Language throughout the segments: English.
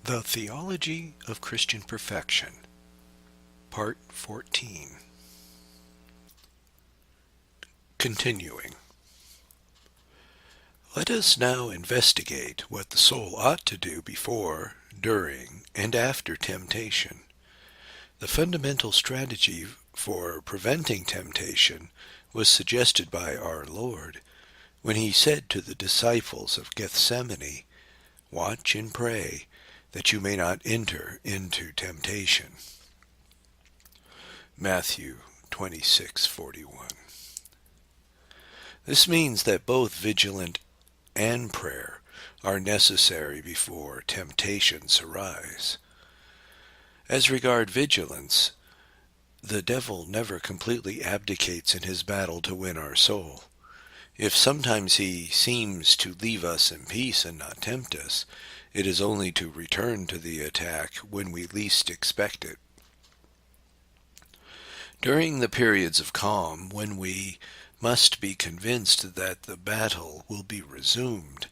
The Theology of Christian Perfection, Part 14. Continuing. Let us now investigate what the soul ought to do before, during, and after temptation. The fundamental strategy for preventing temptation was suggested by our Lord when he said to the disciples of Gethsemane, "Watch and pray, that you may not enter into temptation." Matthew 26:41. This means that both vigilant and prayer are necessary before temptations arise. As regard vigilance, the devil never completely abdicates in his battle to win our soul. If sometimes he seems to leave us in peace and not tempt us, it is only to return to the attack when we least expect it. During the periods of calm, when we must be convinced that the battle will be resumed,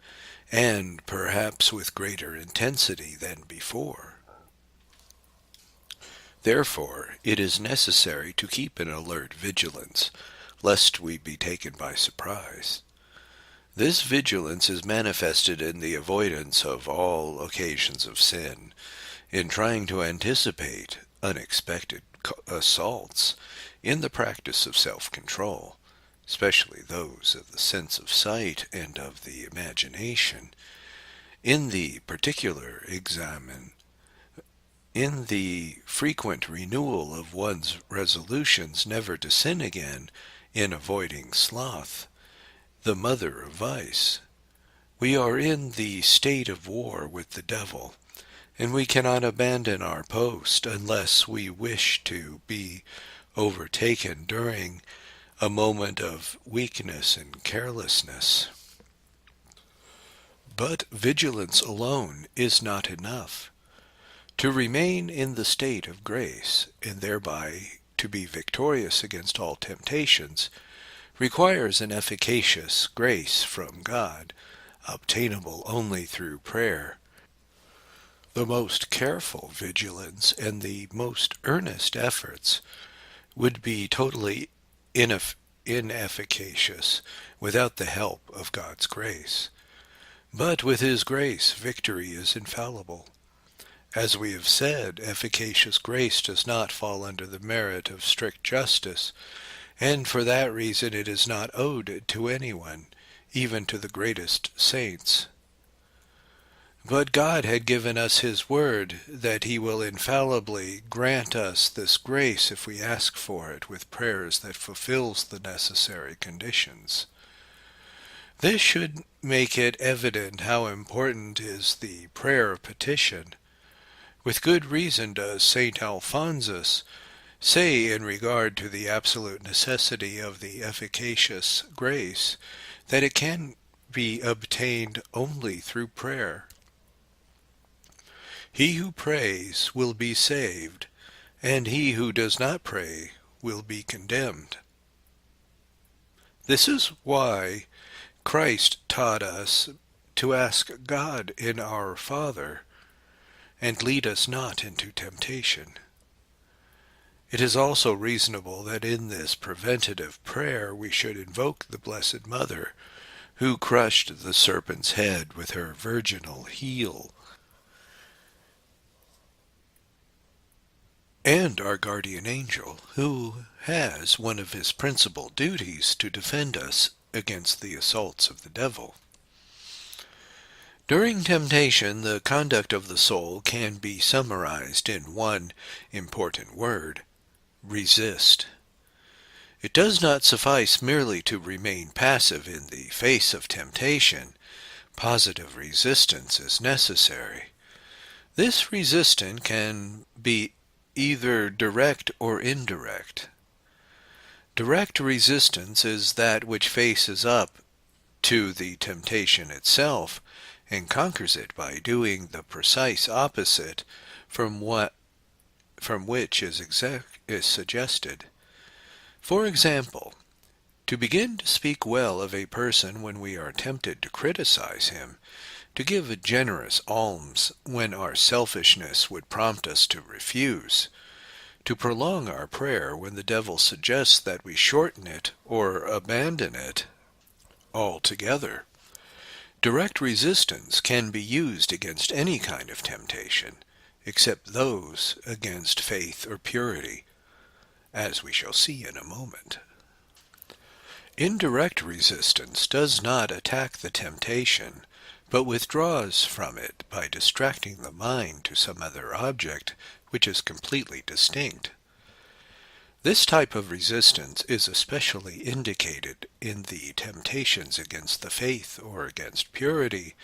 and perhaps with greater intensity than before, therefore, it is necessary to keep an alert vigilance, lest we be taken by surprise. This vigilance is manifested in the avoidance of all occasions of sin, in trying to anticipate unexpected assaults, in the practice of self-control, especially those of the sense of sight and of the imagination, in the particular examine, in the frequent renewal of one's resolutions never to sin again, in avoiding sloth, the mother of vice. We are in the state of war with the devil, and we cannot abandon our post unless we wish to be overtaken during a moment of weakness and carelessness. But vigilance alone is not enough. To remain in the state of grace, and thereby to be victorious against all temptations, requires an efficacious grace from God, obtainable only through prayer. The most careful vigilance and the most earnest efforts would be totally inefficacious without the help of God's grace. But with his grace, victory is infallible. As we have said, efficacious grace does not fall under the merit of strict justice, and for that reason it is not owed to anyone, even to the greatest saints. But God had given us his word that he will infallibly grant us this grace if we ask for it with prayers that fulfills the necessary conditions. This should make it evident how important is the prayer of petition. With good reason does St. Alphonsus say in regard to the absolute necessity of the efficacious grace that it can be obtained only through prayer. He who prays will be saved, and he who does not pray will be condemned. This is why Christ taught us to ask God in our Father, and lead us not into temptation. It is also reasonable that in this preventative prayer we should invoke the Blessed Mother, who crushed the serpent's head with her virginal heel, and our guardian angel, who has one of his principal duties to defend us against the assaults of the devil. During temptation, the conduct of the soul can be summarized in one important word: resist. It does not suffice merely to remain passive in the face of temptation. Positive resistance is necessary. This resistance can be either direct or indirect. Direct resistance is that which faces up to the temptation itself and conquers it by doing the precise opposite from which is suggested. For example, to begin to speak well of a person when we are tempted to criticize him, to give a generous alms when our selfishness would prompt us to refuse, to prolong our prayer when the devil suggests that we shorten it or abandon it altogether. Direct resistance can be used against any kind of temptation, except those against faith or purity, as we shall see in a moment. Indirect resistance does not attack the temptation, but withdraws from it by distracting the mind to some other object which is completely distinct. This type of resistance is especially indicated in the temptations against the faith or against purity,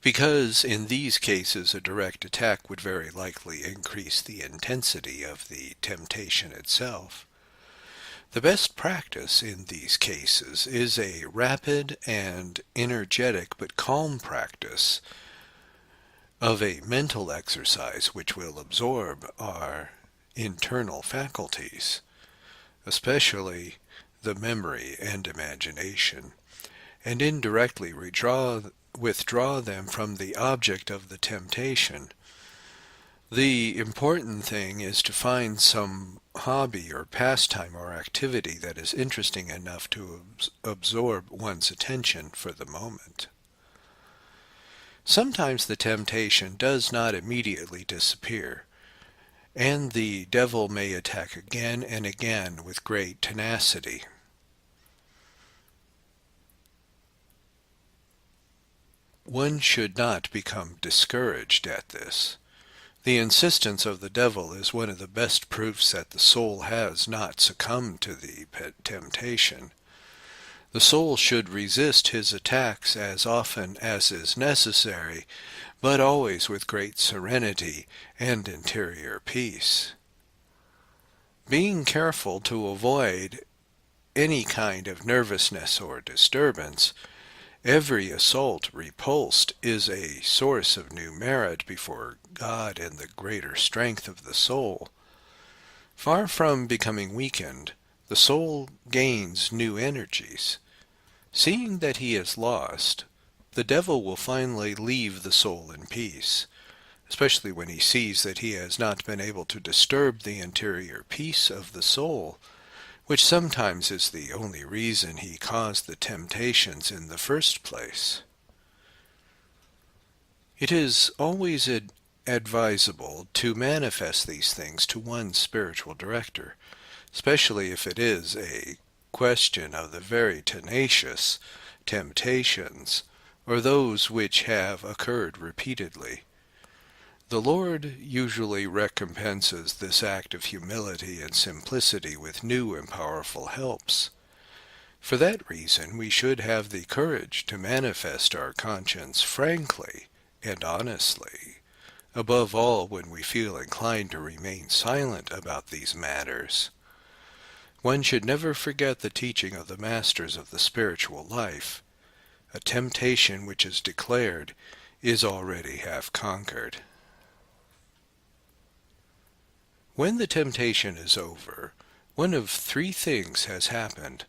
because in these cases a direct attack would very likely increase the intensity of the temptation itself. The best practice in these cases is a rapid and energetic but calm practice of a mental exercise which will absorb our internal faculties, especially the memory and imagination, and indirectly withdraw them from the object of the temptation. The important thing is to find some hobby or pastime or activity that is interesting enough to absorb one's attention for the moment. Sometimes the temptation does not immediately disappear, and the devil may attack again and again with great tenacity. One should not become discouraged at this. The insistence of the devil is one of the best proofs that the soul has not succumbed to the temptation. The soul should resist his attacks as often as is necessary, but always with great serenity and interior peace, being careful to avoid any kind of nervousness or disturbance. Every assault repulsed is a source of new merit before God and the greater strength of the soul. Far from becoming weakened, the soul gains new energies. Seeing that he is lost, the devil will finally leave the soul in peace, especially when he sees that he has not been able to disturb the interior peace of the soul, which sometimes is the only reason he caused the temptations in the first place. It is always advisable to manifest these things to one's spiritual director, especially if it is a question of the very tenacious temptations, or those which have occurred repeatedly. The Lord usually recompenses this act of humility and simplicity with new and powerful helps. For that reason, we should have the courage to manifest our conscience frankly and honestly, above all when we feel inclined to remain silent about these matters. One should never forget the teaching of the masters of the spiritual life. A temptation which is declared is already half conquered. When the temptation is over, one of three things has happened.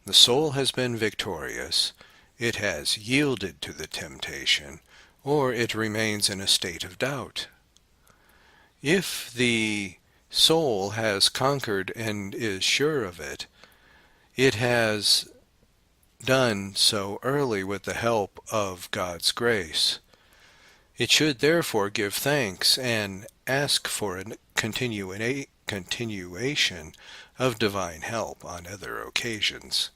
The soul has been victorious, it has yielded to the temptation, or it remains in a state of doubt. If the soul has conquered and is sure of it, it has done so early with the help of God's grace. It should therefore give thanks and ask for a continuation of divine help on other occasions.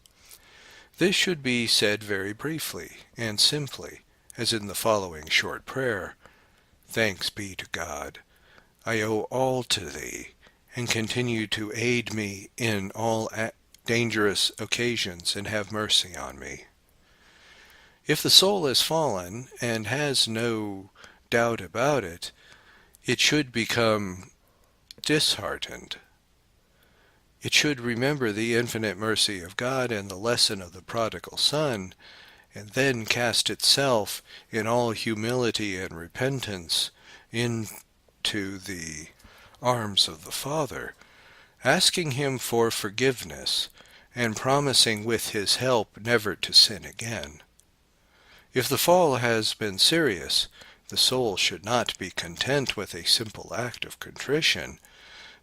This should be said very briefly and simply, as in the following short prayer: Thanks be to God. I owe all to Thee, and continue to aid me in all dangerous occasions, and have mercy on me. If the soul has fallen, and has no doubt about it, it should become disheartened. It should remember the infinite mercy of God and the lesson of the prodigal son, and then cast itself in all humility and repentance into the arms of the Father, asking him for forgiveness, and promising with his help never to sin again. If the fall has been serious, the soul should not be content with a simple act of contrition,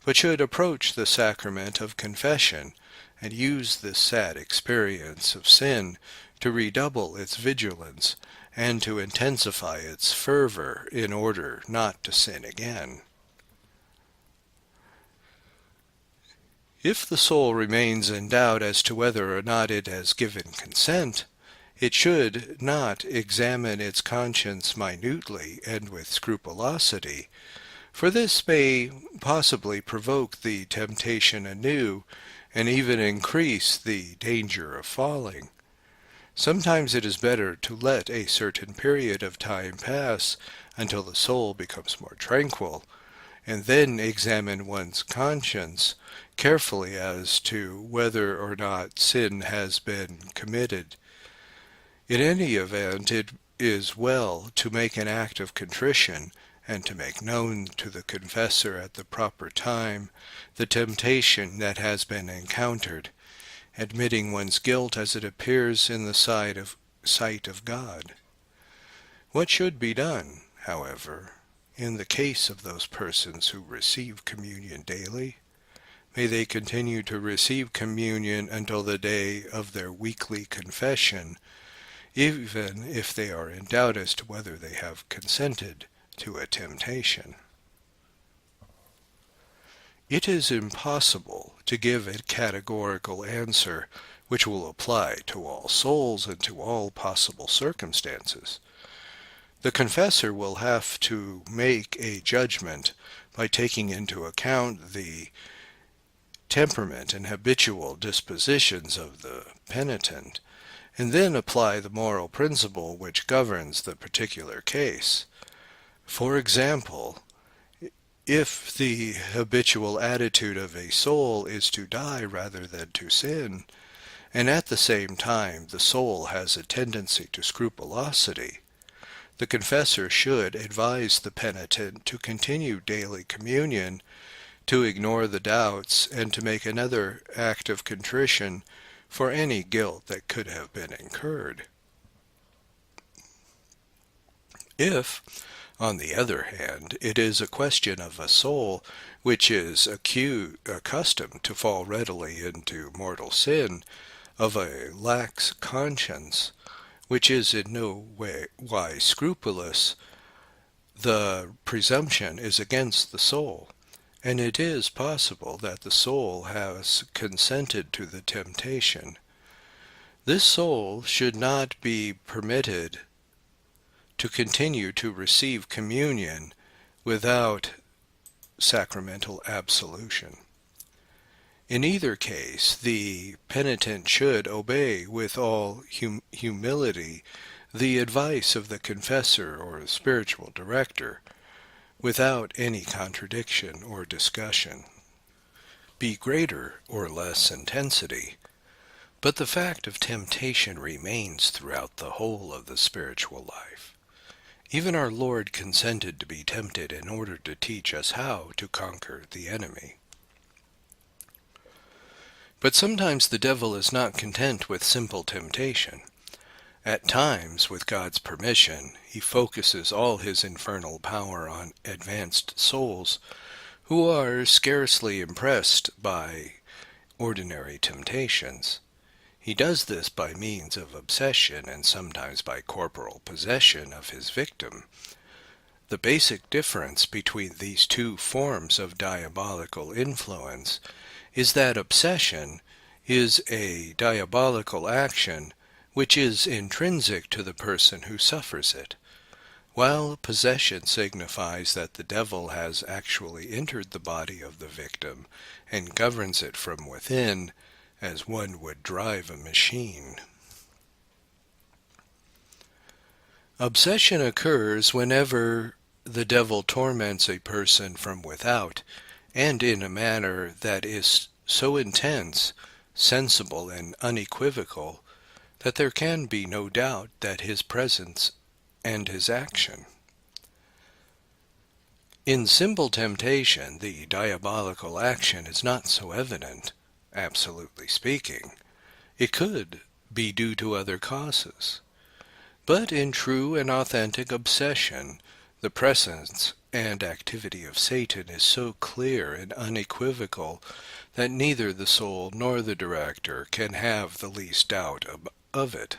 but should approach the sacrament of confession and use this sad experience of sin to redouble its vigilance and to intensify its fervor in order not to sin again. If the soul remains in doubt as to whether or not it has given consent, it should not examine its conscience minutely and with scrupulosity, for this may possibly provoke the temptation anew and even increase the danger of falling. Sometimes it is better to let a certain period of time pass until the soul becomes more tranquil, and then examine one's conscience carefully as to whether or not sin has been committed. In any event, it is well to make an act of contrition and to make known to the confessor at the proper time the temptation that has been encountered, admitting one's guilt as it appears in the sight of God. What should be done, however, in the case of those persons who receive communion daily? May they continue to receive communion until the day of their weekly confession, even if they are in doubt as to whether they have consented to a temptation. It is impossible to give a categorical answer which will apply to all souls and to all possible circumstances. The confessor will have to make a judgment by taking into account the temperament and habitual dispositions of the penitent, and then apply the moral principle which governs the particular case. For example, if the habitual attitude of a soul is to die rather than to sin, and at the same time the soul has a tendency to scrupulosity, the confessor should advise the penitent to continue daily communion, to ignore the doubts, and to make another act of contrition for any guilt that could have been incurred. If, on the other hand, it is a question of a soul which is accustomed to fall readily into mortal sin, of a lax conscience, which is in no wise scrupulous, the presumption is against the soul, and it is possible that the soul has consented to the temptation. This soul should not be permitted to continue to receive communion without sacramental absolution. In either case, the penitent should obey with all humility the advice of the confessor or spiritual director, without any contradiction or discussion, be greater or less intensity. But the fact of temptation remains throughout the whole of the spiritual life. Even our Lord consented to be tempted in order to teach us how to conquer the enemy. But sometimes the devil is not content with simple temptation. At times, with God's permission, he focuses all his infernal power on advanced souls who are scarcely impressed by ordinary temptations. He does this by means of obsession and sometimes by corporal possession of his victim. The basic difference between these two forms of diabolical influence is that obsession is a diabolical action which is intrinsic to the person who suffers it, while possession signifies that the devil has actually entered the body of the victim and governs it from within, as one would drive a machine. Obsession occurs whenever the devil torments a person from without, and in a manner that is so intense, sensible, and unequivocal that there can be no doubt that his presence and his action. In simple temptation, the diabolical action is not so evident, absolutely speaking. It could be due to other causes. But in true and authentic obsession, the presence and activity of Satan is so clear and unequivocal that neither the soul nor the director can have the least doubt of it.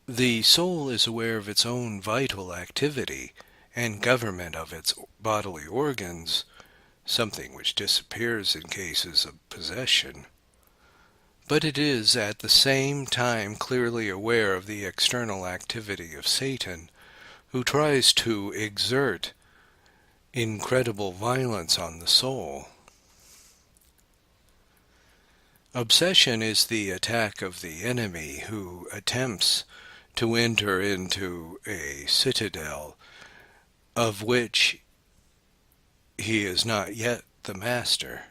The soul is aware of its own vital activity and government of its bodily organs, something which disappears in cases of possession. But it is at the same time clearly aware of the external activity of Satan, who tries to exert incredible violence on the soul. Obsession is the attack of the enemy who attempts to enter into a citadel of which he is not yet the master.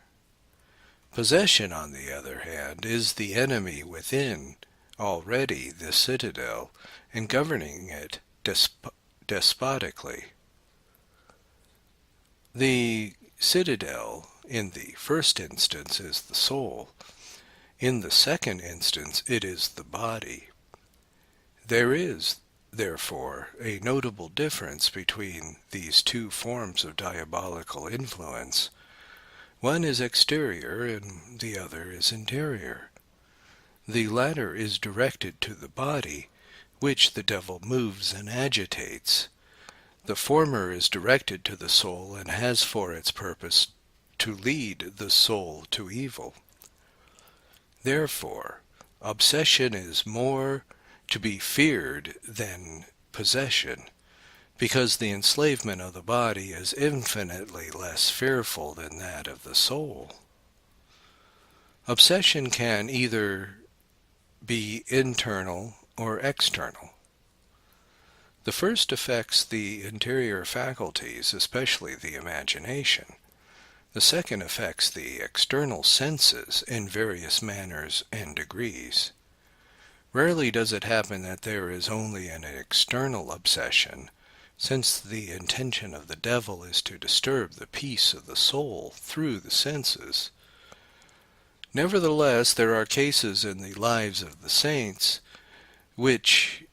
Possession, on the other hand, is the enemy within already the citadel and governing it despotically. The citadel, in the first instance, is the soul. In the second instance, it is the body. There is, therefore, a notable difference between these two forms of diabolical influence. One is exterior and the other is interior. The latter is directed to the body, which the devil moves and agitates. The former is directed to the soul and has for its purpose to lead the soul to evil. Therefore, obsession is more to be feared than possession, because the enslavement of the body is infinitely less fearful than that of the soul. Obsession can either be internal or external. The first affects the interior faculties, especially the imagination. The second affects the external senses in various manners and degrees. Rarely does it happen that there is only an external obsession, since the intention of the devil is to disturb the peace of the soul through the senses. Nevertheless, there are cases in the lives of the saints which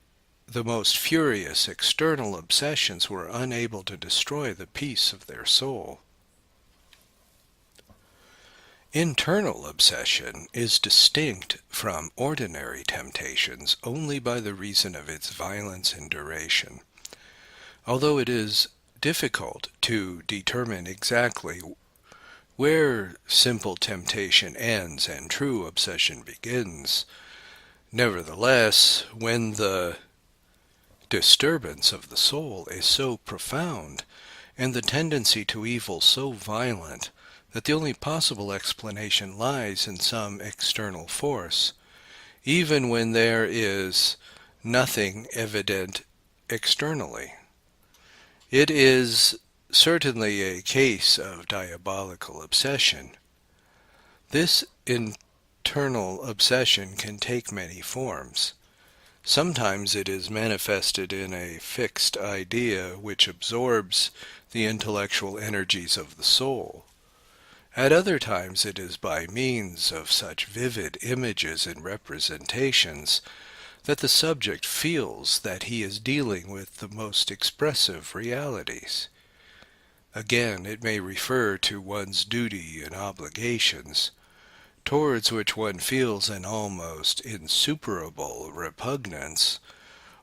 the most furious external obsessions were unable to destroy the peace of their soul. Internal obsession is distinct from ordinary temptations only by the reason of its violence and duration. Although it is difficult to determine exactly where simple temptation ends and true obsession begins, nevertheless, when the disturbance of the soul is so profound and the tendency to evil so violent that the only possible explanation lies in some external force, even when there is nothing evident externally. It is certainly a case of diabolical obsession. This internal obsession can take many forms. Sometimes it is manifested in a fixed idea which absorbs the intellectual energies of the soul. At other times it is by means of such vivid images and representations that the subject feels that he is dealing with the most expressive realities. Again, it may refer to one's duty and obligations, towards which one feels an almost insuperable repugnance,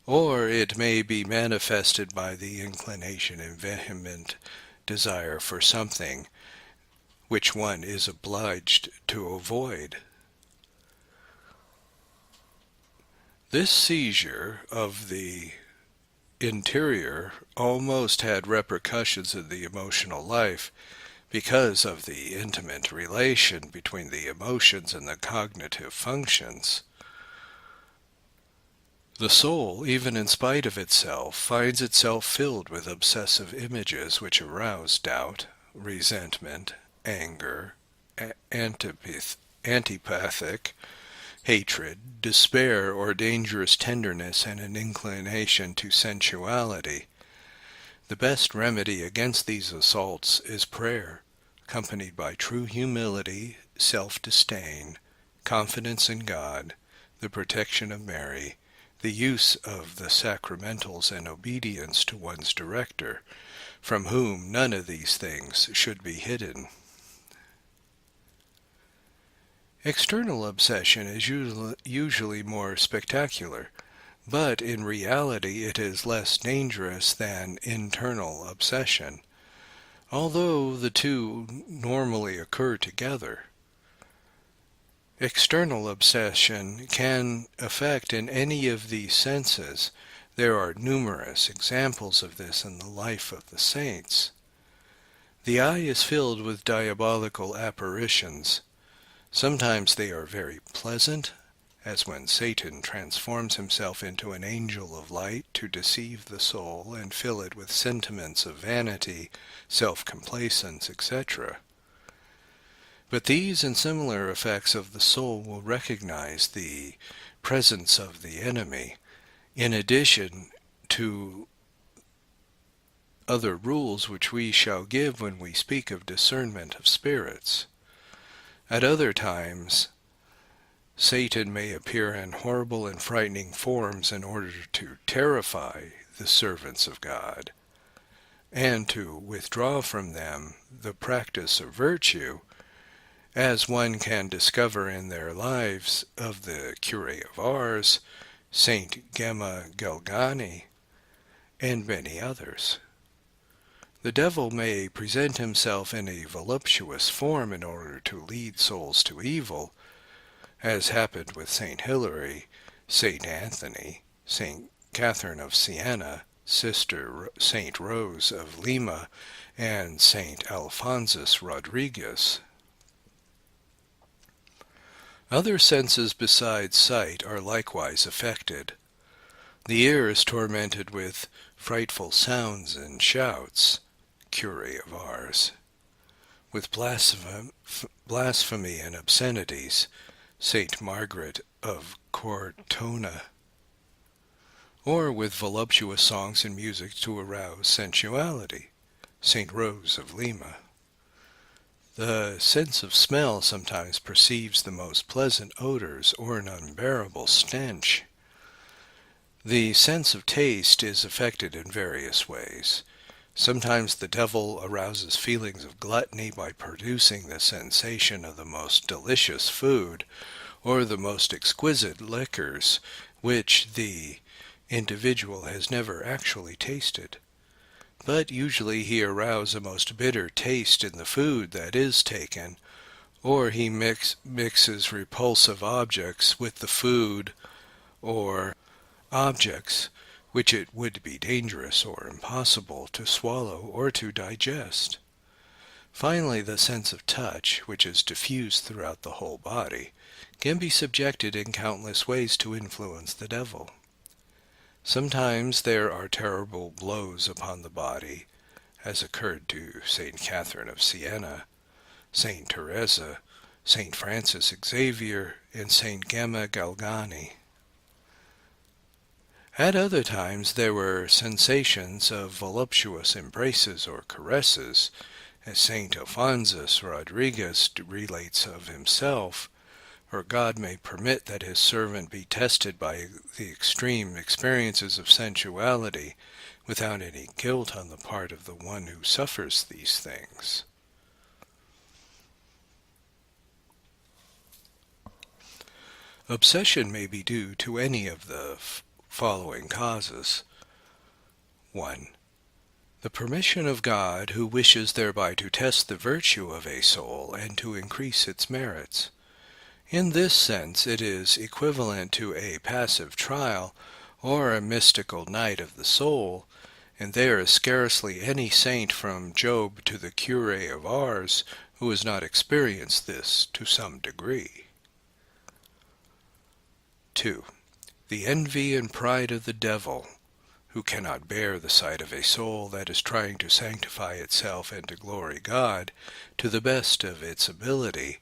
or it may be manifested by the inclination and vehement desire for something which one is obliged to avoid. This seizure of the interior almost had repercussions in the emotional life because of the intimate relation between the emotions and the cognitive functions. The soul, even in spite of itself, finds itself filled with obsessive images which arouse doubt, resentment, anger, antipathic, hatred, despair, or dangerous tenderness, and an inclination to sensuality. The best remedy against these assaults is prayer, accompanied by true humility, self-disdain, confidence in God, the protection of Mary, the use of the sacramentals and obedience to one's director, from whom none of these things should be hidden. External obsession is usually more spectacular, but in reality it is less dangerous than internal obsession, although the two normally occur together. External obsession can affect in any of these senses. There are numerous examples of this in the life of the saints. The eye is filled with diabolical apparitions. Sometimes they are very pleasant, as when Satan transforms himself into an angel of light to deceive the soul and fill it with sentiments of vanity, self-complacence, etc. But these and similar effects of the soul will recognize the presence of the enemy, in addition to other rules which we shall give when we speak of discernment of spirits. At other times, Satan may appear in horrible and frightening forms in order to terrify the servants of God, and to withdraw from them the practice of virtue, as one can discover in their lives of the Cure of Ars, Saint Gemma Galgani, and many others. The devil may present himself in a voluptuous form in order to lead souls to evil, as happened with Saint Hilary, Saint Anthony, Saint Catherine of Siena, Sister Saint Rose of Lima, and Saint Alphonsus Rodriguez. Other senses besides sight are likewise affected. The ear is tormented with frightful sounds and shouts, Cure of Ars, with blasphemy and obscenities, Saint Margaret of Cortona, or with voluptuous songs and music to arouse sensuality, Saint Rose of Lima. The sense of smell sometimes perceives the most pleasant odors or an unbearable stench. The sense of taste is affected in various ways. Sometimes the devil arouses feelings of gluttony by producing the sensation of the most delicious food or the most exquisite liquors which the individual has never actually tasted. But usually he arouses a most bitter taste in the food that is taken, or he mixes repulsive objects with the food, or objects which it would be dangerous or impossible to swallow or to digest. Finally, the sense of touch, which is diffused throughout the whole body, can be subjected in countless ways to influence the devil. Sometimes there are terrible blows upon the body, as occurred to Saint Catherine of Siena, Saint Teresa, Saint Francis Xavier, and Saint Gemma Galgani. At other times there were sensations of voluptuous embraces or caresses, as Saint Alphonsus Rodriguez relates of himself, or God may permit that his servant be tested by the extreme experiences of sensuality without any guilt on the part of the one who suffers these things. Obsession may be due to any of the following causes. 1. The permission of God, who wishes thereby to test the virtue of a soul and to increase its merits. In this sense it is equivalent to a passive trial or a mystical night of the soul, and there is scarcely any saint from Job to the Cure of Ars who has not experienced this to some degree. 2. The envy and pride of the devil, who cannot bear the sight of a soul that is trying to sanctify itself and to glory God to the best of its ability,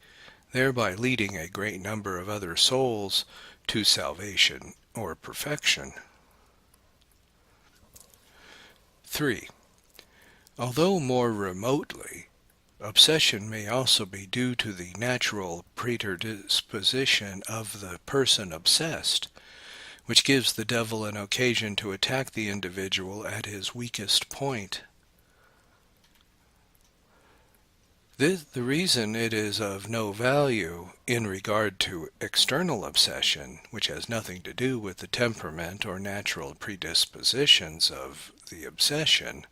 thereby leading a great number of other souls to salvation or perfection. 3. Although more remotely, obsession may also be due to the natural predisposition of the person obsessed, which gives the devil an occasion to attack the individual at his weakest point. The reason it is of no value in regard to external obsession, which has nothing to do with the temperament or natural predispositions of the obsession,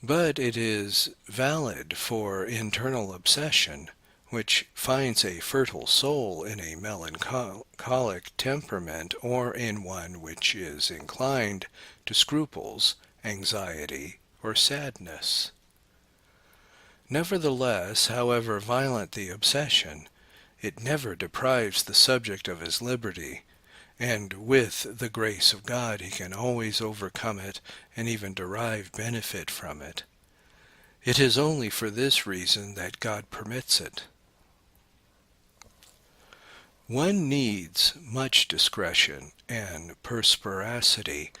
but it is valid for internal obsession, which finds a fertile soul in a melancholic temperament or in one which is inclined to scruples, anxiety, or sadness. Nevertheless, however violent the obsession, it never deprives the subject of his liberty, and with the grace of God he can always overcome it and even derive benefit from it. It is only for this reason that God permits it. One needs much discretion and perspicacity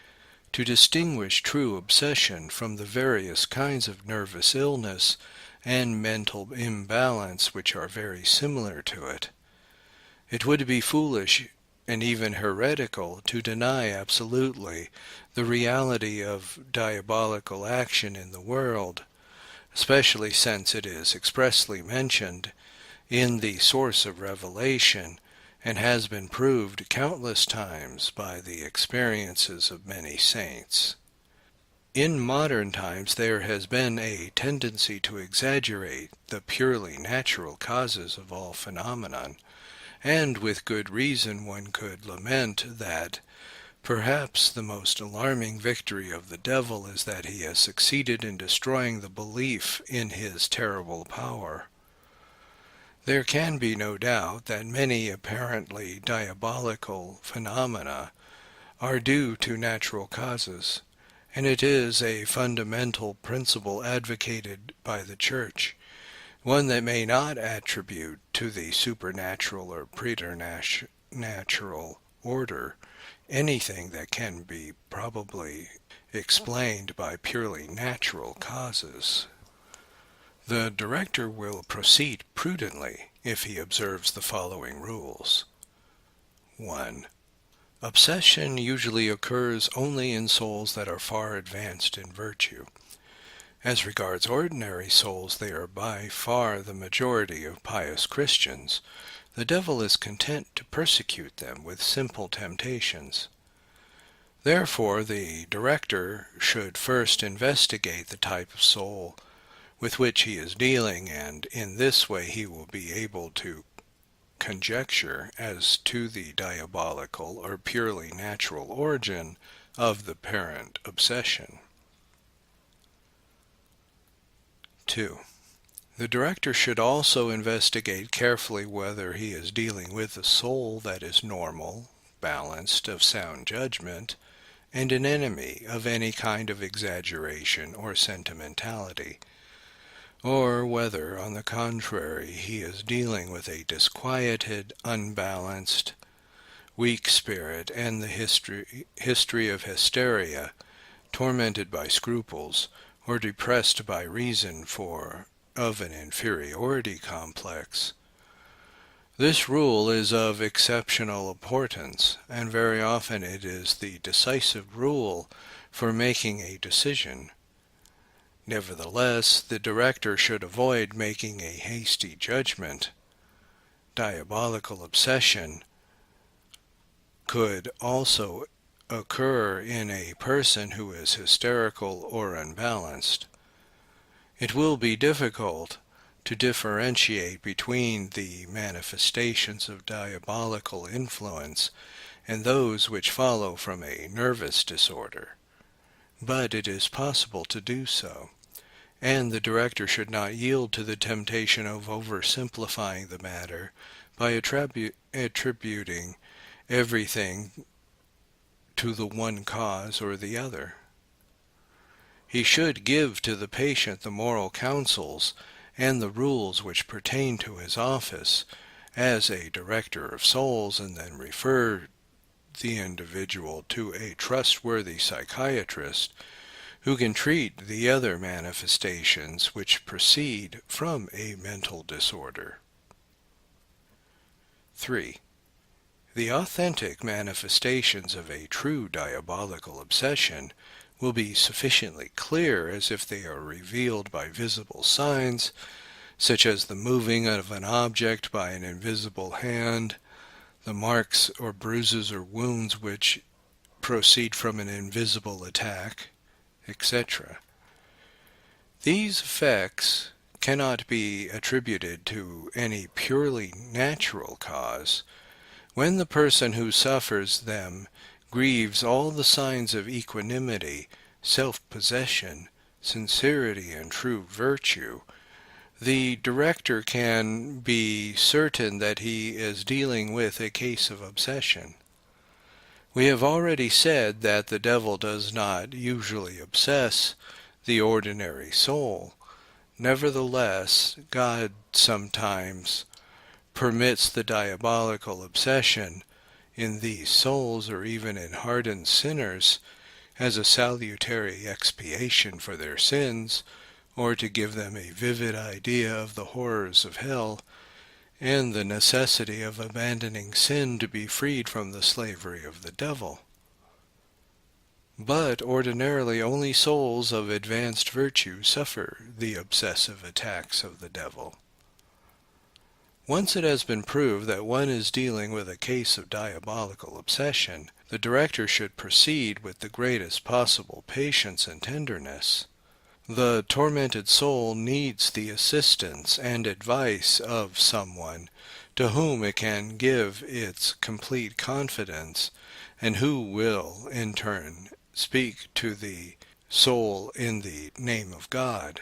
to distinguish true obsession from the various kinds of nervous illness and mental imbalance which are very similar to it. It would be foolish and even heretical to deny absolutely the reality of diabolical action in the world, especially since it is expressly mentioned in the source of revelation and has been proved countless times by the experiences of many saints. In modern times there has been a tendency to exaggerate the purely natural causes of all phenomenon, and with good reason one could lament that perhaps the most alarming victory of the devil is that he has succeeded in destroying the belief in his terrible power. There can be no doubt that many apparently diabolical phenomena are due to natural causes, and it is a fundamental principle advocated by the Church, one that may not attribute to the supernatural or preternatural order anything that can be probably explained by purely natural causes. The director will proceed prudently if he observes the following rules. 1. Obsession usually occurs only in souls that are far advanced in virtue. As regards ordinary souls, they are by far the majority of pious Christians. The devil is content to persecute them with simple temptations. Therefore, the director should first investigate the type of soul with which he is dealing, and in this way he will be able to conjecture as to the diabolical or purely natural origin of the parent obsession. 2. The director should also investigate carefully whether he is dealing with a soul that is normal, balanced, of sound judgment, and an enemy of any kind of exaggeration or sentimentality, or whether, on the contrary, he is dealing with a disquieted, unbalanced, weak spirit, and the history of hysteria, tormented by scruples, or depressed by reason of an inferiority complex. This rule is of exceptional importance, and very often it is the decisive rule for making a decision. Nevertheless, the director should avoid making a hasty judgment. Diabolical obsession could also occur in a person who is hysterical or unbalanced. It will be difficult to differentiate between the manifestations of diabolical influence and those which follow from a nervous disorder, but it is possible to do so, and the director should not yield to the temptation of oversimplifying the matter by attributing everything to the one cause or the other. He should give to the patient the moral counsels and the rules which pertain to his office as a director of souls, and then refer the individual to a trustworthy psychiatrist who can treat the other manifestations which proceed from a mental disorder. 3. The authentic manifestations of a true diabolical obsession will be sufficiently clear as if they are revealed by visible signs, such as the moving of an object by an invisible hand, the marks or bruises or wounds which proceed from an invisible attack, etc. These effects cannot be attributed to any purely natural cause. When the person who suffers them grieves all the signs of equanimity, self-possession, sincerity, and true virtue, the director can be certain that he is dealing with a case of obsession. We have already said that the devil does not usually obsess the ordinary soul. Nevertheless, God sometimes permits the diabolical obsession in these souls, or even in hardened sinners, as a salutary expiation for their sins, or to give them a vivid idea of the horrors of hell, and the necessity of abandoning sin to be freed from the slavery of the devil. But ordinarily only souls of advanced virtue suffer the obsessive attacks of the devil. Once it has been proved that one is dealing with a case of diabolical obsession, the director should proceed with the greatest possible patience and tenderness. The tormented soul needs the assistance and advice of someone to whom it can give its complete confidence, and who will, in turn, speak to the soul in the name of God.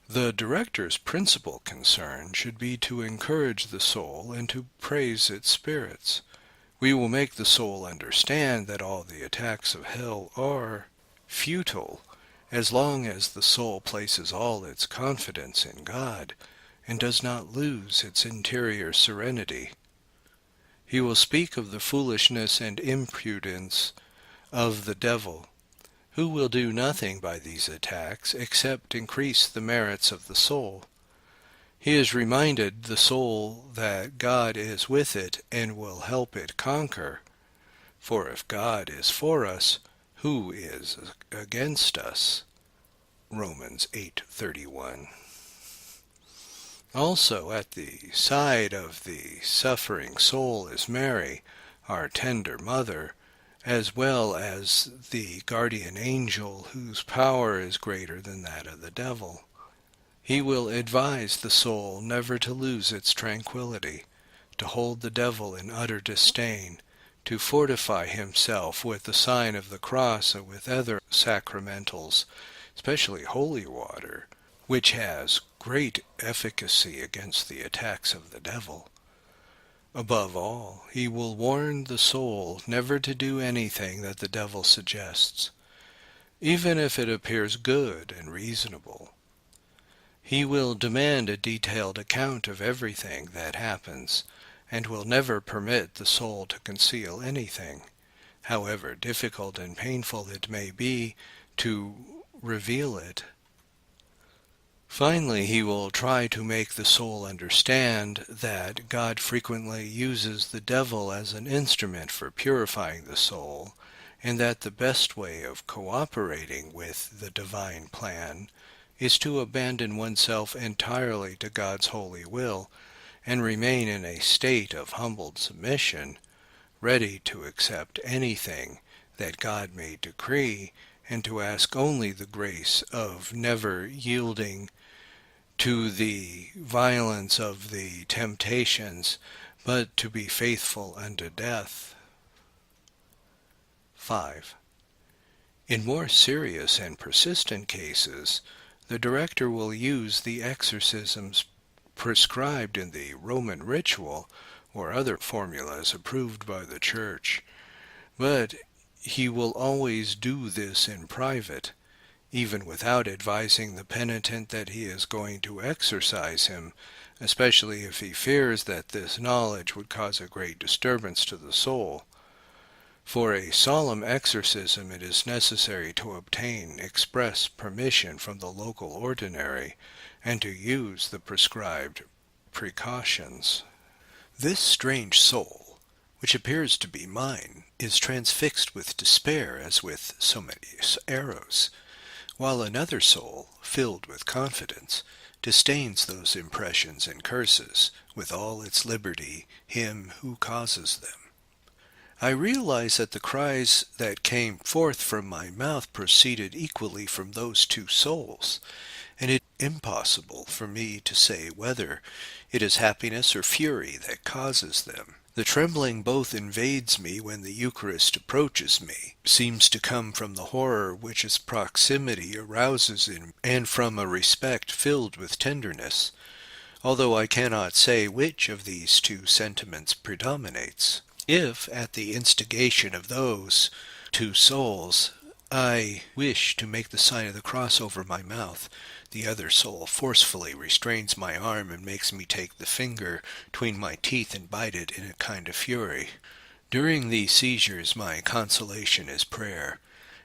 The director's principal concern should be to encourage the soul and to praise its spirits. We will make the soul understand that all the attacks of hell are futile, as long as the soul places all its confidence in God and does not lose its interior serenity. He will speak of the foolishness and impudence of the devil, who will do nothing by these attacks except increase the merits of the soul. He has reminded the soul that God is with it and will help it conquer. For if God is for us, who is against us? Romans 8:31. Also at the side of the suffering soul is Mary, our tender mother, as well as the guardian angel whose power is greater than that of the devil. He will advise the soul never to lose its tranquility, to hold the devil in utter disdain, to fortify himself with the sign of the cross and with other sacramentals, especially holy water, which has great efficacy against the attacks of the devil. Above all, he will warn the soul never to do anything that the devil suggests, even if it appears good and reasonable. He will demand a detailed account of everything that happens, and will never permit the soul to conceal anything, however difficult and painful it may be to reveal it. Finally, he will try to make the soul understand that God frequently uses the devil as an instrument for purifying the soul, and that the best way of cooperating with the divine plan is to abandon oneself entirely to God's holy will and remain in a state of humbled submission, ready to accept anything that God may decree, and to ask only the grace of never yielding to the violence of the temptations, but to be faithful unto death. 5. In more serious and persistent cases, the director will use the exorcisms prescribed in the Roman ritual or other formulas approved by the Church, but he will always do this in private, even without advising the penitent that he is going to exorcise him, especially if he fears that this knowledge would cause a great disturbance to the soul. For a solemn exorcism it is necessary to obtain express permission from the local ordinary, and to use the prescribed precautions. This strange soul, which appears to be mine, is transfixed with despair as with so many arrows, while another soul, filled with confidence, disdains those impressions and curses, with all its liberty, him who causes them. I realize that the cries that came forth from my mouth proceeded equally from those two souls, and it is impossible for me to say whether it is happiness or fury that causes them. The trembling both invades me when the Eucharist approaches me, seems to come from the horror which its proximity arouses in me, and from a respect filled with tenderness, although I cannot say which of these two sentiments predominates. If, at the instigation of those two souls, I wish to make the sign of the cross over my mouth, the other soul forcefully restrains my arm and makes me take the finger between my teeth and bite it in a kind of fury. During these seizures my consolation is prayer,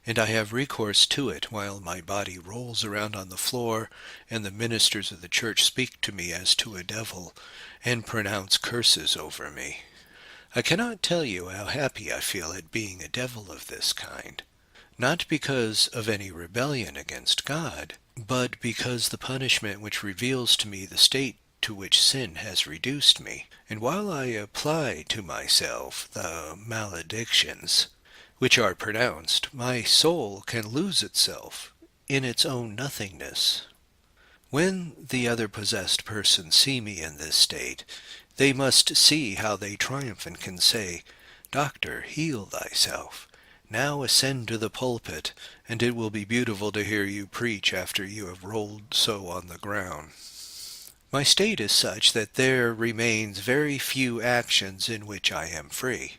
and I have recourse to it while my body rolls around on the floor and the ministers of the church speak to me as to a devil and pronounce curses over me. I cannot tell you how happy I feel at being a devil of this kind, not because of any rebellion against God, but because the punishment which reveals to me the state to which sin has reduced me, and while I apply to myself the maledictions which are pronounced, my soul can lose itself in its own nothingness. When the other possessed persons see me in this state, they must see how they triumph and can say, "Doctor, heal thyself. Now ascend to the pulpit, and it will be beautiful to hear you preach after you have rolled so on the ground." My state is such that there remains very few actions in which I am free.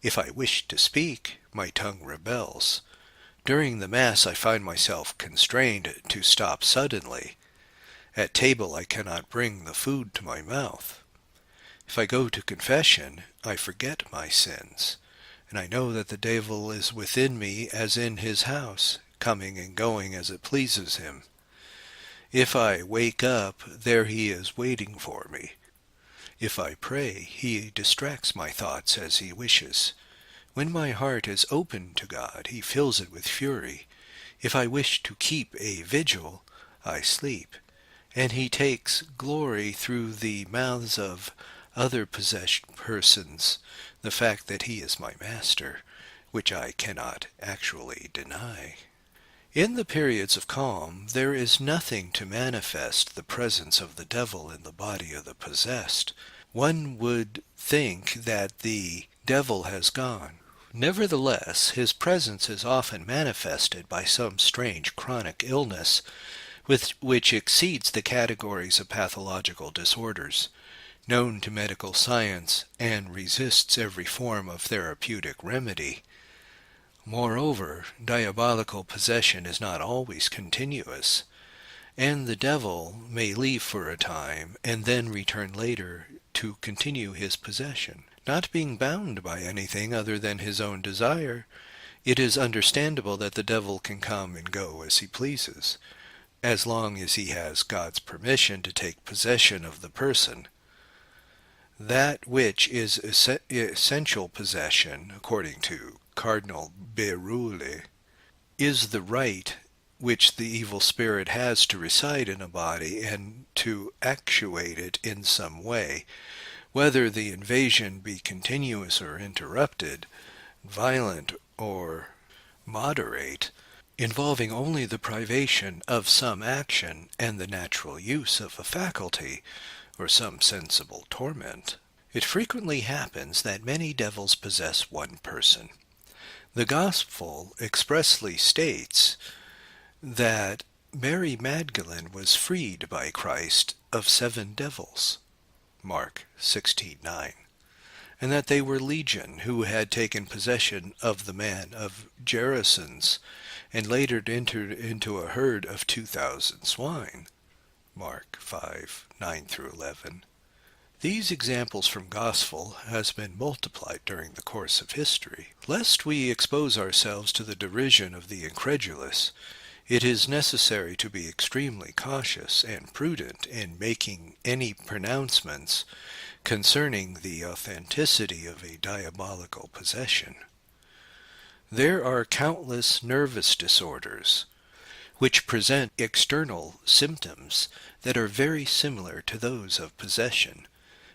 If I wish to speak, my tongue rebels. During the Mass I find myself constrained to stop suddenly. At table I cannot bring the food to my mouth. If I go to confession, I forget my sins, and I know that the devil is within me as in his house, coming and going as it pleases him. If I wake up, there he is waiting for me. If I pray, he distracts my thoughts as he wishes. When my heart is open to God, he fills it with fury. If I wish to keep a vigil, I sleep, and he takes glory through the mouths of other possessed persons, the fact that he is my master, which I cannot actually deny. In the periods of calm, there is nothing to manifest the presence of the devil in the body of the possessed. One would think that the devil has gone. Nevertheless, his presence is often manifested by some strange chronic illness, which exceeds the categories of pathological disorders known to medical science, and resists every form of therapeutic remedy. Moreover, diabolical possession is not always continuous, and the devil may leave for a time, and then return later to continue his possession. Not being bound by anything other than his own desire, it is understandable that the devil can come and go as he pleases, as long as he has God's permission to take possession of the person. That which is essential possession, according to Cardinal Berulle, is the right which the evil spirit has to reside in a body and to actuate it in some way, whether the invasion be continuous or interrupted, violent or moderate, involving only the privation of some action and the natural use of a faculty, or some sensible torment. It frequently happens that many devils possess one person. The Gospel expressly states that Mary Magdalene was freed by Christ of 7 devils, Mark 16:9, and that they were legion who had taken possession of the man of Gerasenes and later entered into a herd of 2,000 swine, Mark 5:9-11. These examples from Gospel has been multiplied during the course of history. Lest we expose ourselves to the derision of the incredulous, it is necessary to be extremely cautious and prudent in making any pronouncements concerning the authenticity of a diabolical possession. There are countless nervous disorders which present external symptoms that are very similar to those of possession,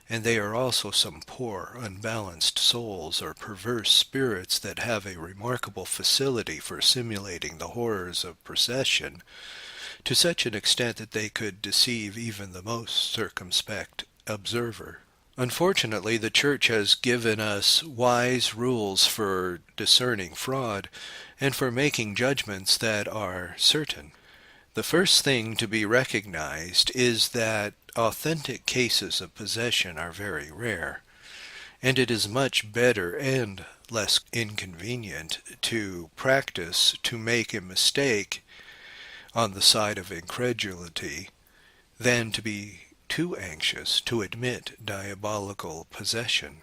and they are also some poor, unbalanced souls or perverse spirits that have a remarkable facility for simulating the horrors of possession to such an extent that they could deceive even the most circumspect observer. Unfortunately, the Church has given us wise rules for discerning fraud and for making judgments that are certain. The first thing to be recognized is that authentic cases of possession are very rare, and it is much better and less inconvenient to practice to make a mistake on the side of incredulity than to be too anxious to admit diabolical possession,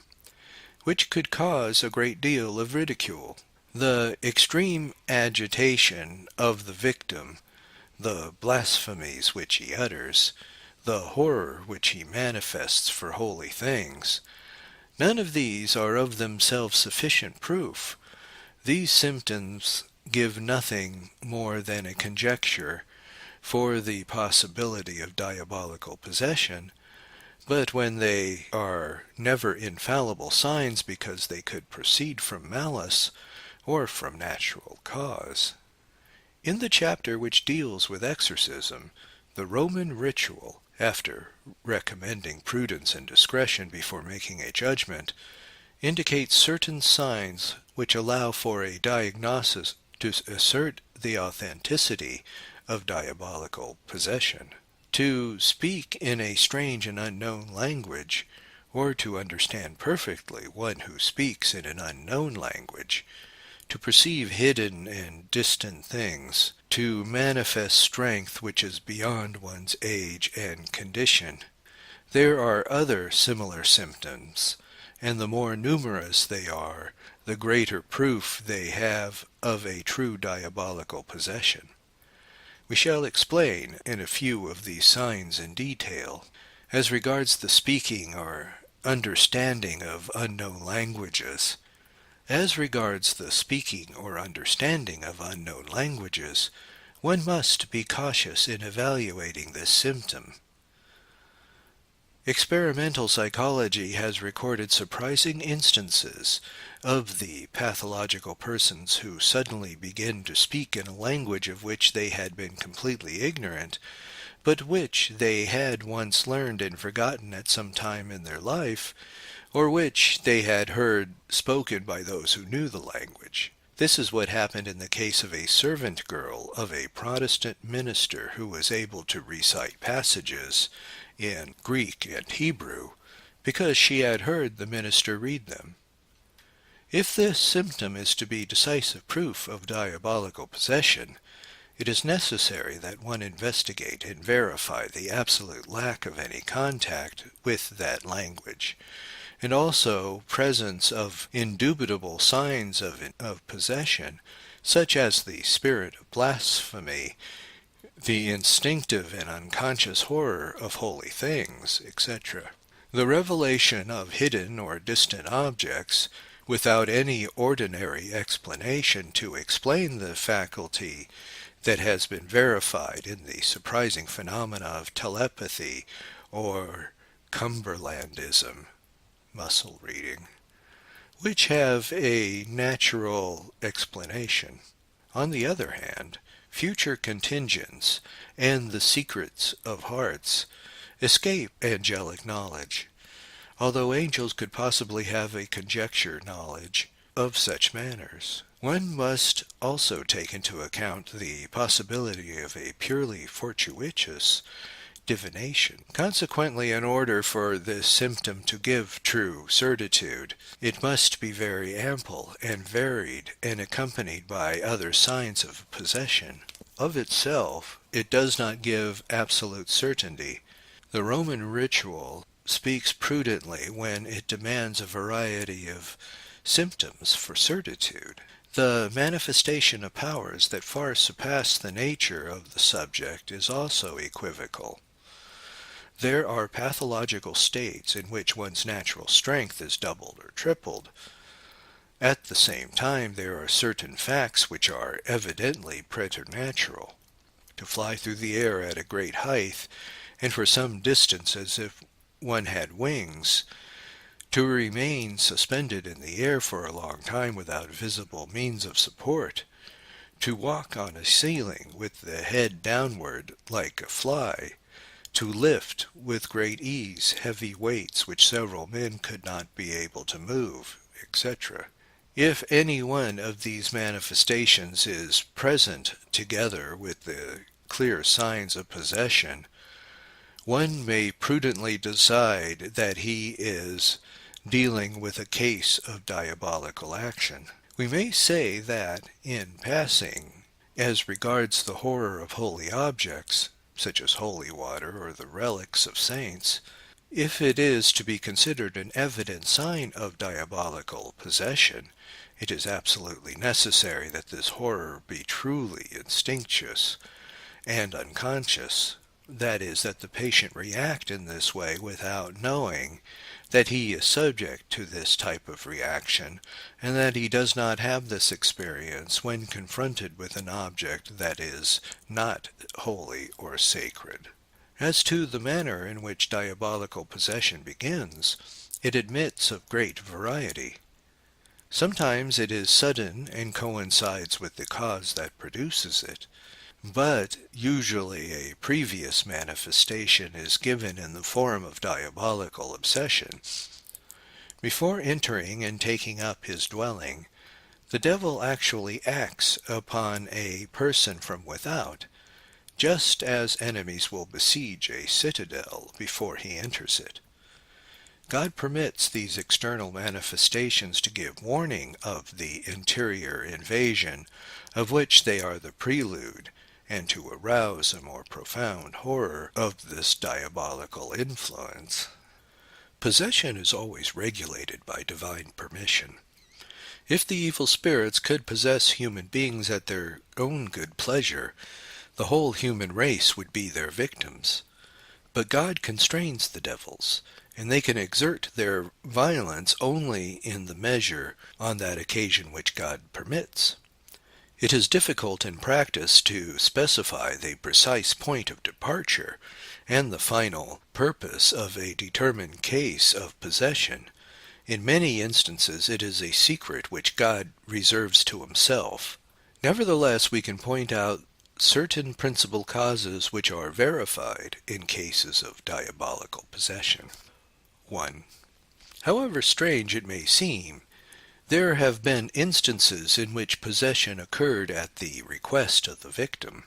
which could cause a great deal of ridicule. The extreme agitation of the victim, the blasphemies which he utters, the horror which he manifests for holy things, none of these are of themselves sufficient proof. These symptoms give nothing more than a conjecture for the possibility of diabolical possession, but when they are never infallible signs because they could proceed from malice or from natural cause. In the chapter which deals with exorcism, the Roman ritual, after recommending prudence and discretion before making a judgment, indicates certain signs which allow for a diagnosis to assert the authenticity of diabolical possession. To speak in a strange and unknown language, or to understand perfectly one who speaks in an unknown language, to perceive hidden and distant things, to manifest strength which is beyond one's age and condition. There are other similar symptoms, and the more numerous they are, the greater proof they have of a true diabolical possession. We shall explain in a few of these signs in detail. As regards the speaking or understanding of unknown languages, one must be cautious in evaluating this symptom. Experimental psychology has recorded surprising instances of the pathological persons who suddenly begin to speak in a language of which they had been completely ignorant, but which they had once learned and forgotten at some time in their life, or which they had heard spoken by those who knew the language. This is what happened in the case of a servant girl of a Protestant minister who was able to recite passages in Greek and Hebrew because she had heard the minister read them. If this symptom is to be decisive proof of diabolical possession, it is necessary that one investigate and verify the absolute lack of any contact with that language, and also presence of indubitable signs of possession, such as the spirit of blasphemy, the instinctive and unconscious horror of holy things, etc. The revelation of hidden or distant objects, without any ordinary explanation to explain the faculty that has been verified in the surprising phenomena of telepathy or Cumberlandism, muscle reading, which have a natural explanation. On the other hand, future contingents and the secrets of hearts escape angelic knowledge, although angels could possibly have a conjecture knowledge of such matters. One must also take into account the possibility of a purely fortuitous divination. Consequently, in order for this symptom to give true certitude, it must be very ample and varied and accompanied by other signs of possession. Of itself, it does not give absolute certainty. The Roman ritual speaks prudently when it demands a variety of symptoms for certitude. The manifestation of powers that far surpass the nature of the subject is also equivocal. There are pathological states in which one's natural strength is doubled or tripled. At the same time, there are certain facts which are evidently preternatural. To fly through the air at a great height, and for some distance as if one had wings, to remain suspended in the air for a long time without visible means of support, to walk on a ceiling with the head downward like a fly, to lift with great ease heavy weights which several men could not be able to move, etc. If any one of these manifestations is present together with the clear signs of possession, one may prudently decide that he is dealing with a case of diabolical action. We may say that, in passing, as regards the horror of holy objects, such as holy water or the relics of saints, if it is to be considered an evident sign of diabolical possession, it is absolutely necessary that this horror be truly instinctuous and unconscious. That is, that the patient react in this way without knowing that he is subject to this type of reaction, and that he does not have this experience when confronted with an object that is not holy or sacred. As to the manner in which diabolical possession begins, it admits of great variety. Sometimes it is sudden and coincides with the cause that produces it, but usually a previous manifestation is given in the form of diabolical obsession. Before entering and taking up his dwelling, the devil actually acts upon a person from without, just as enemies will besiege a citadel before he enters it. God permits these external manifestations to give warning of the interior invasion, of which they are the prelude, and to arouse a more profound horror of this diabolical influence. Possession is always regulated by divine permission. If the evil spirits could possess human beings at their own good pleasure, the whole human race would be their victims. But God constrains the devils, and they can exert their violence only in the measure on that occasion which God permits. It is difficult in practice to specify the precise point of departure and the final purpose of a determined case of possession. In many instances it is a secret which God reserves to himself. Nevertheless, we can point out certain principal causes which are verified in cases of diabolical possession. 1. However strange it may seem, there have been instances in which possession occurred at the request of the victim.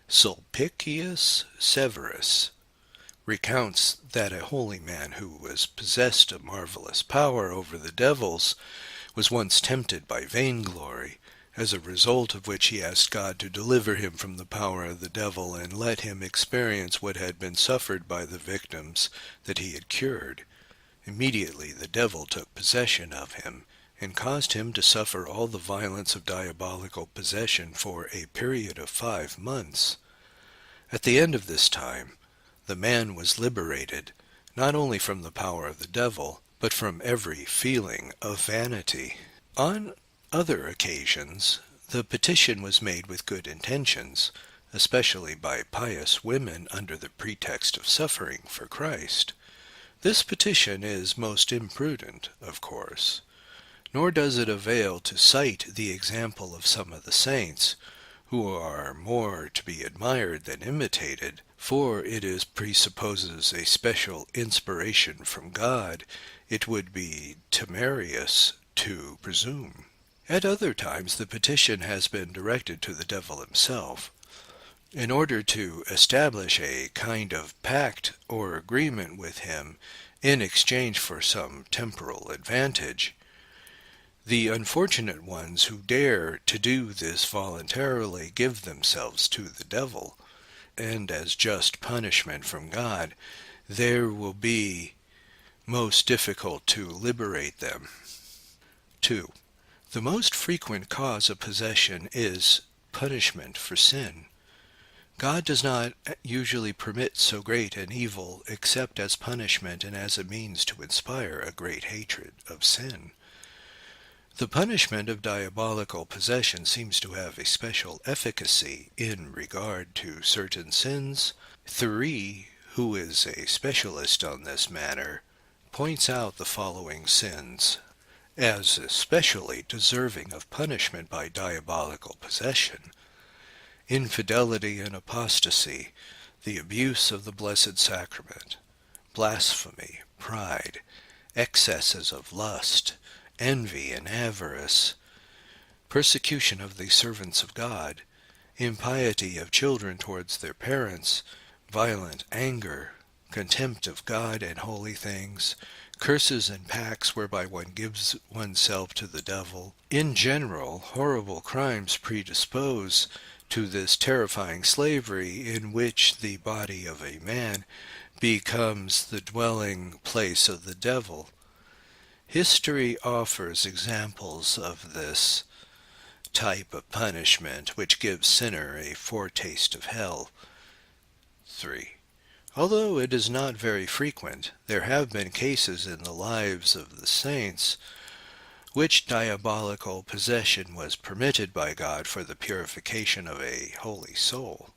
Sulpicius Severus recounts that a holy man who was possessed of marvelous power over the devils was once tempted by vainglory, as a result of which he asked God to deliver him from the power of the devil and let him experience what had been suffered by the victims that he had cured. Immediately the devil took possession of him, and caused him to suffer all the violence of diabolical possession for a period of 5 months. At the end of this time, the man was liberated, not only from the power of the devil, but from every feeling of vanity. On other occasions, the petition was made with good intentions, especially by pious women under the pretext of suffering for Christ. This petition is most imprudent, of course, nor does it avail to cite the example of some of the saints, who are more to be admired than imitated, for it presupposes a special inspiration from God it would be temerarious to presume. At other times the petition has been directed to the devil himself, in order to establish a kind of pact or agreement with him in exchange for some temporal advantage. The unfortunate ones who dare to do this voluntarily give themselves to the devil, and as just punishment from God, there will be most difficult to liberate them. 2. The most frequent cause of possession is punishment for sin. God does not usually permit so great an evil except as punishment and as a means to inspire a great hatred of sin. The punishment of diabolical possession seems to have a special efficacy in regard to certain sins. Thury, who is a specialist on this matter, points out the following sins as especially deserving of punishment by diabolical possession: infidelity and apostasy, the abuse of the Blessed Sacrament, blasphemy, pride, excesses of lust, envy and avarice, persecution of the servants of God, impiety of children towards their parents, violent anger, contempt of God and holy things, curses and pacts whereby one gives oneself to the devil. In general, horrible crimes predispose to this terrifying slavery in which the body of a man becomes the dwelling place of the devil. History offers examples of this type of punishment which gives sinner a foretaste of hell. 3. Although it is not very frequent, there have been cases in the lives of the saints which diabolical possession was permitted by God for the purification of a holy soul.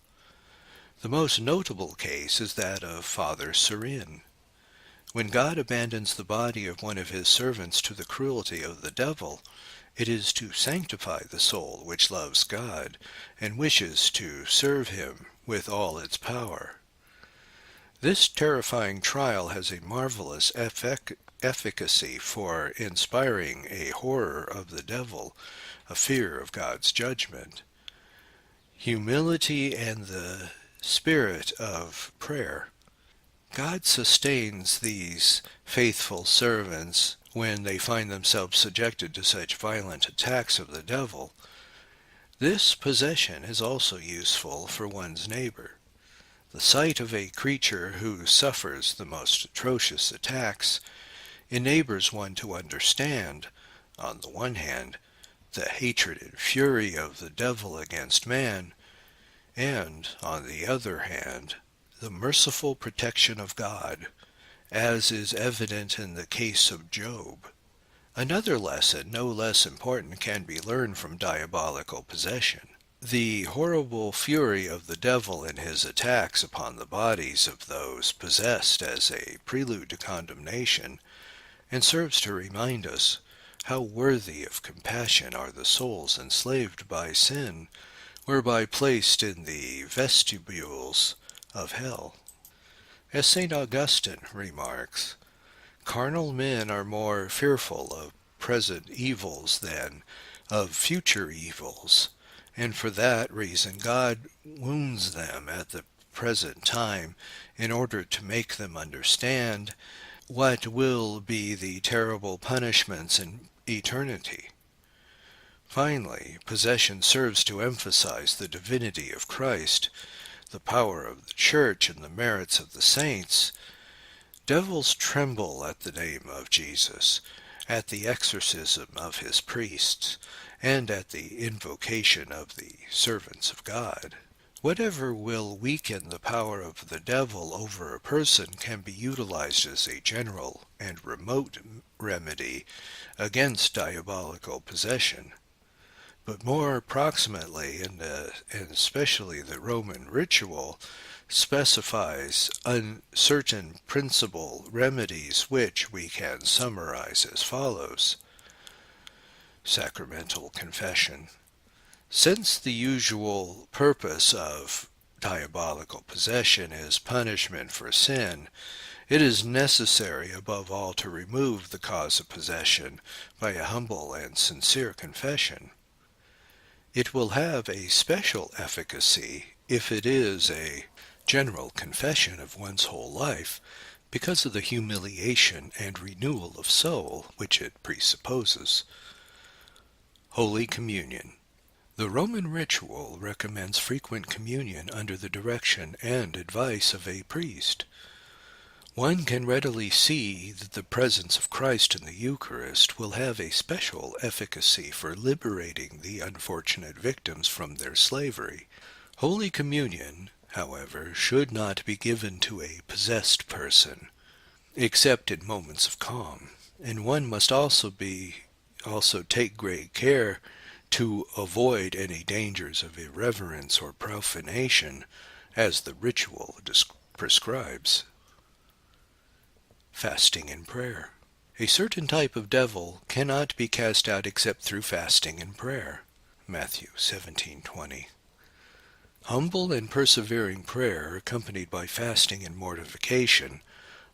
The most notable case is that of Father Surin. When God abandons the body of one of his servants to the cruelty of the devil, it is to sanctify the soul which loves God and wishes to serve him with all its power. This terrifying trial has a marvelous efficacy for inspiring a horror of the devil, a fear of God's judgment, humility, and the spirit of prayer. God sustains these faithful servants when they find themselves subjected to such violent attacks of the devil. This possession is also useful for one's neighbor. The sight of a creature who suffers the most atrocious attacks enables one to understand, on the one hand, the hatred and fury of the devil against man, and, on the other hand, the merciful protection of God, as is evident in the case of Job. Another lesson, no less important, can be learned from diabolical possession. The horrible fury of the devil in his attacks upon the bodies of those possessed as a prelude to condemnation, and serves to remind us how worthy of compassion are the souls enslaved by sin, whereby placed in the vestibules of hell. As St. Augustine remarks, carnal men are more fearful of present evils than of future evils, and for that reason God wounds them at the present time in order to make them understand what will be the terrible punishments in eternity. Finally, possession serves to emphasize the divinity of Christ, the power of the Church, and the merits of the saints. Devils tremble at the name of Jesus, at the exorcism of his priests, and at the invocation of the servants of God. Whatever will weaken the power of the devil over a person can be utilized as a general and remote remedy against diabolical possession. But more approximately, and especially the Roman ritual, specifies certain principal remedies which we can summarize as follows. Sacramental confession. Since the usual purpose of diabolical possession is punishment for sin, it is necessary above all to remove the cause of possession by a humble and sincere confession. It will have a special efficacy if it is a general confession of one's whole life, because of the humiliation and renewal of soul which it presupposes. Holy Communion. The Roman ritual recommends frequent communion under the direction and advice of a priest. One can readily see that the presence of Christ in the Eucharist will have a special efficacy for liberating the unfortunate victims from their slavery. Holy Communion however, should not be given to a possessed person, except in moments of calm, and one must also take great care to avoid any dangers of irreverence or profanation, as the ritual prescribes. Fasting and prayer. A certain type of devil cannot be cast out except through fasting and prayer. Matthew 17:20. Humble and persevering prayer, accompanied by fasting and mortification,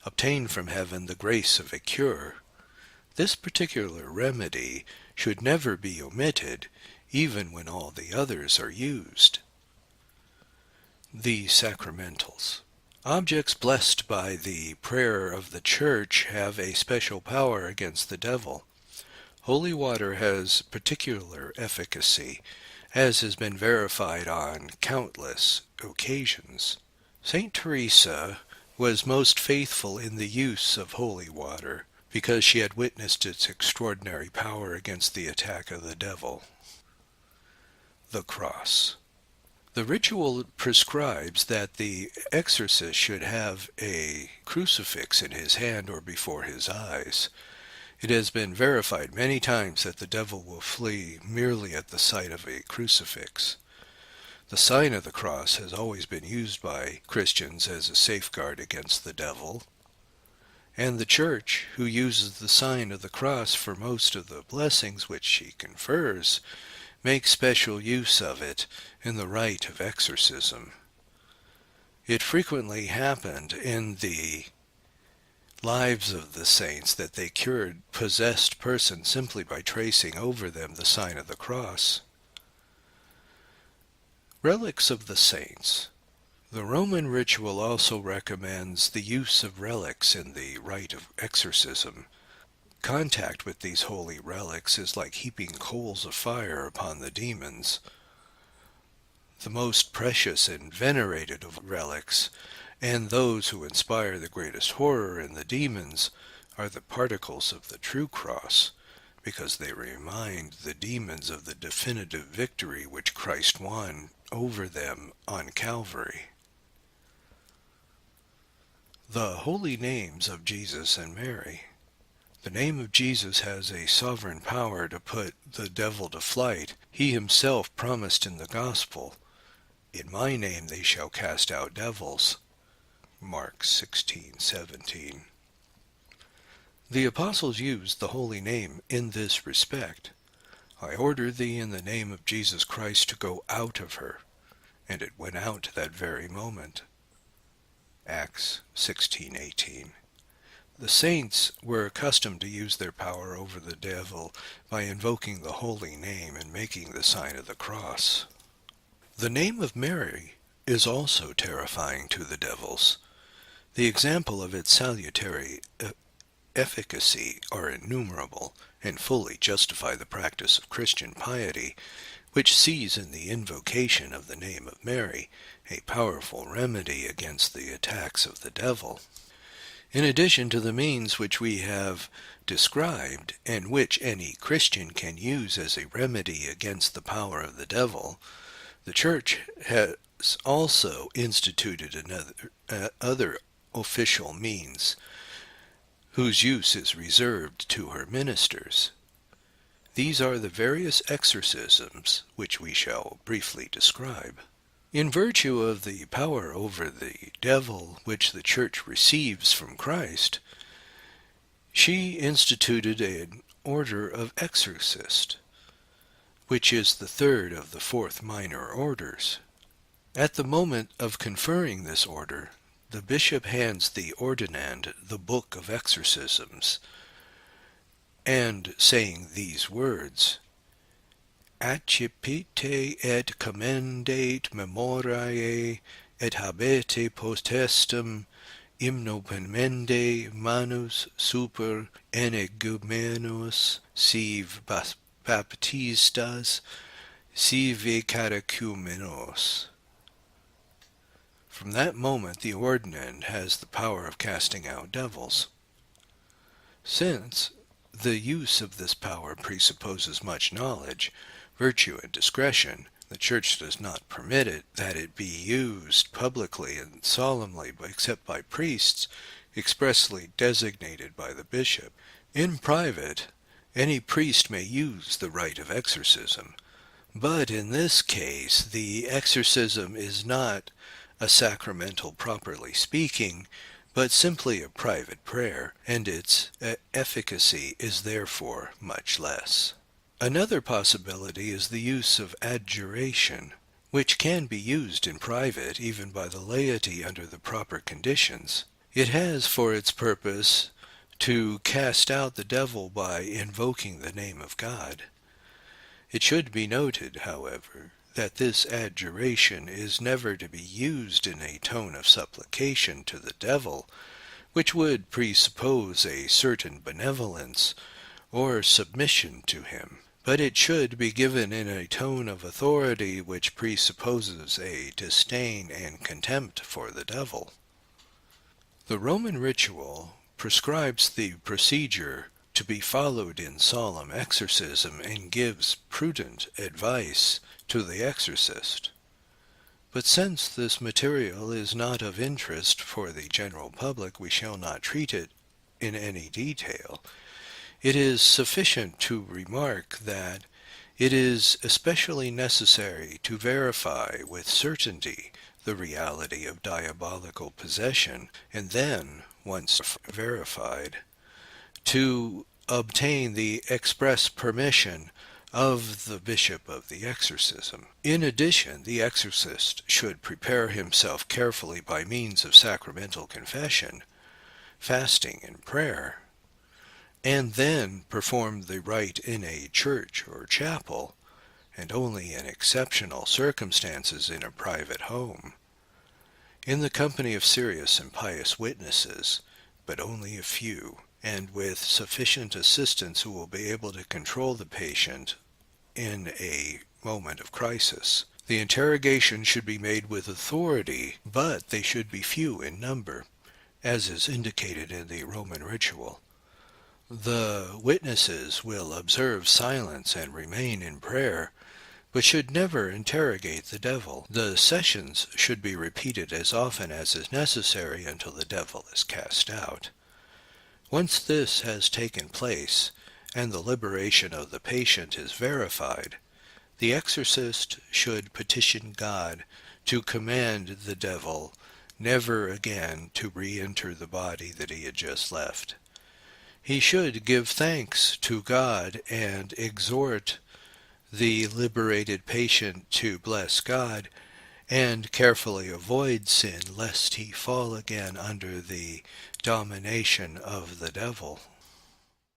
obtain from heaven the grace of a cure. This particular remedy should never be omitted, even when all the others are used. The sacramentals. Objects blessed by the prayer of the Church have a special power against the devil. Holy water has particular efficacy, as has been verified on countless occasions. Saint Teresa was most faithful in the use of holy water, because she had witnessed its extraordinary power against the attack of the devil. The cross. The ritual prescribes that the exorcist should have a crucifix in his hand or before his eyes. It has been verified many times that the devil will flee merely at the sight of a crucifix. The sign of the cross has always been used by Christians as a safeguard against the devil, and the Church, who uses the sign of the cross for most of the blessings which she confers, makes special use of it in the rite of exorcism. It frequently happened in the lives of the saints that they cured possessed persons simply by tracing over them the sign of the cross. Relics of the saints. The Roman ritual also recommends the use of relics in the rite of exorcism. Contact with these holy relics is like heaping coals of fire upon the demons. The most precious and venerated of relics, and those who inspire the greatest horror in the demons, are the particles of the true cross, because they remind the demons of the definitive victory which Christ won over them on Calvary. The holy names of Jesus and Mary. The name of Jesus has a sovereign power to put the devil to flight. He himself promised in the gospel, "In my name they shall cast out devils." Mark 16:17. The apostles used the holy name in this respect. "I order thee in the name of Jesus Christ to go out of her," and it went out that very moment. Acts 16:18. The saints were accustomed to use their power over the devil by invoking the holy name and making the sign of the cross. The name of Mary is also terrifying to the devils. The example of its salutary efficacy are innumerable, and fully justify the practice of Christian piety, which sees in the invocation of the name of Mary a powerful remedy against the attacks of the devil. In addition to the means which we have described, and which any Christian can use as a remedy against the power of the devil, the Church has also instituted other official means, whose use is reserved to her ministers. These are the various exorcisms which we shall briefly describe. In virtue of the power over the devil which the Church receives from Christ, she instituted an order of exorcist, which is the third of the 4 minor orders. At the moment of conferring this order, the bishop hands the ordinand the book of exorcisms, and saying these words, "Accipite et commendate memoriae et habete potestem imnopemende manus super energumenos sive baptistas sive catechumenos." From that moment the ordinand has the power of casting out devils. Since the use of this power presupposes much knowledge, virtue, and discretion, The Church does not permit it that it be used publicly and solemnly except by priests expressly designated by the bishop. In private, any priest may use the rite of exorcism, but in this case the exorcism is not a sacramental properly speaking, but simply a private prayer, and its efficacy is therefore much less. Another possibility is the use of adjuration, which can be used in private even by the laity under the proper conditions. It has for its purpose to cast out the devil by invoking the name of God. It should be noted, however, that this adjuration is never to be used in a tone of supplication to the devil, which would presuppose a certain benevolence or submission to him, but it should be given in a tone of authority which presupposes a disdain and contempt for the devil. The Roman ritual prescribes the procedure to be followed in solemn exorcism and gives prudent advice to the exorcist. But since this material is not of interest for the general public, we shall not treat it in any detail. It is sufficient to remark that it is especially necessary to verify with certainty the reality of diabolical possession, and then, once verified, to obtain the express permission of the bishop of the exorcism. In addition, the exorcist should prepare himself carefully by means of sacramental confession, fasting, and prayer, and then perform the rite in a church or chapel, and only in exceptional circumstances in a private home, in the company of serious and pious witnesses, but only a few, and with sufficient assistants who will be able to control the patient in a moment of crisis. The interrogation should be made with authority, but they should be few in number, as is indicated in the Roman ritual. The witnesses will observe silence and remain in prayer, but should never interrogate the devil. The sessions should be repeated as often as is necessary until the devil is cast out. Once this has taken place, and the liberation of the patient is verified, the exorcist should petition God to command the devil never again to re-enter the body that he had just left. He should give thanks to God and exhort the liberated patient to bless God and carefully avoid sin lest he fall again under the domination of the devil.